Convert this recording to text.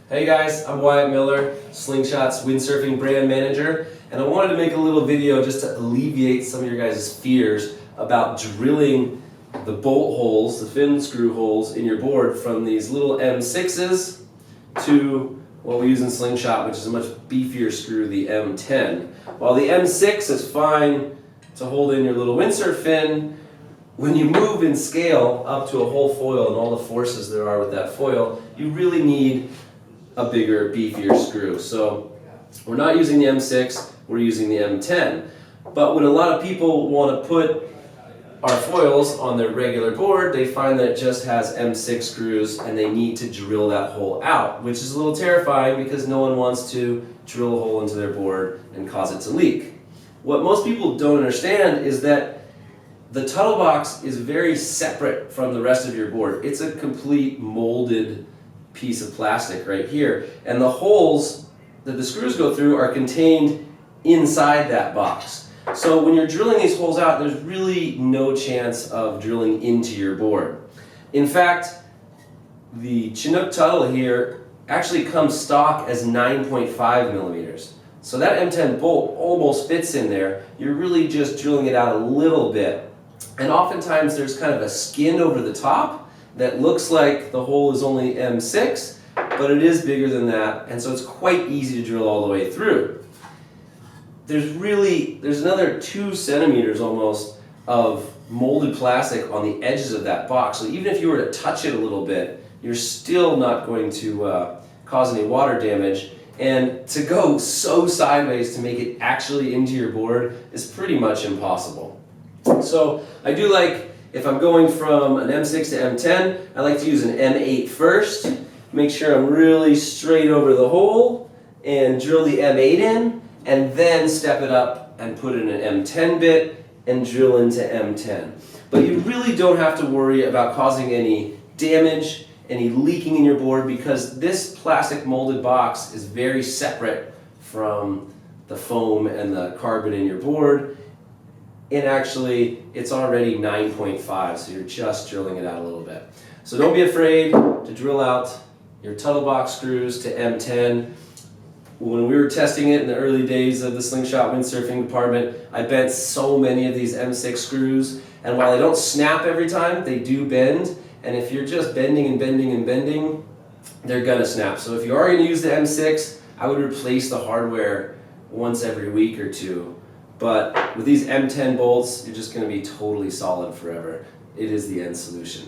Hey guys, I'm Wyatt Miller, Slingshot's windsurfing brand manager, and I wanted to make a little video just to alleviate some of your guys' fears about drilling the bolt holes, the fin screw holes in your board from these little M6s to what we use in Slingshot, which is a much beefier screw, the M10. While the M6 is fine to hold in your little windsurf fin, when you move in scale up to a whole foil and all the forces there are with that foil, you really need a bigger, beefier screw. So we're not using the M6, we're using the M10. But when a lot of people want to put our foils on their regular board, they find that it just has M6 screws and they need to drill that hole out, which is a little terrifying because no one wants to drill a hole into their board and cause it to leak. What most people don't understand is that the Tuttle Box is very separate from the rest of your board. It's a complete molded piece of plastic right here, and the holes that the screws go through are contained inside that box. So when you're drilling these holes out, there's really no chance of drilling into your board. In fact, the Chinook Tuttle here actually comes stock as 9.5 millimeters. So that M10 bolt almost fits in there. You're really just drilling it out a little bit. And oftentimes there's kind of a skin over the top that looks like the hole is only M6, but it is bigger than that, and so it's quite easy to drill all the way through. There's another 2 centimeters almost of molded plastic on the edges of that box, so even if you were to touch it a little bit, you're still not going to cause any water damage. And to go so sideways to make it actually into your board is pretty much impossible. So I do like, if I'm going from an M6 to M10, I like to use an M8 first. Make sure I'm really straight over the hole and drill the M8 in, and then step it up and put in an M10 bit and drill into M10. But you really don't have to worry about causing any damage, any leaking in your board, because this plastic molded box is very separate from the foam and the carbon in your board. And actually, it's already 9.5, so you're just drilling it out a little bit. So don't be afraid to drill out your Tuttle Box screws to M10. When we were testing it in the early days of the Slingshot windsurfing department, I bent so many of these M6 screws, and while they don't snap every time, they do bend. And if you're just bending and bending and bending, they're gonna snap. So if you are gonna use the M6, I would replace the hardware once every week or two. But with these M10 bolts, you're just going to be totally solid forever. It is the end solution.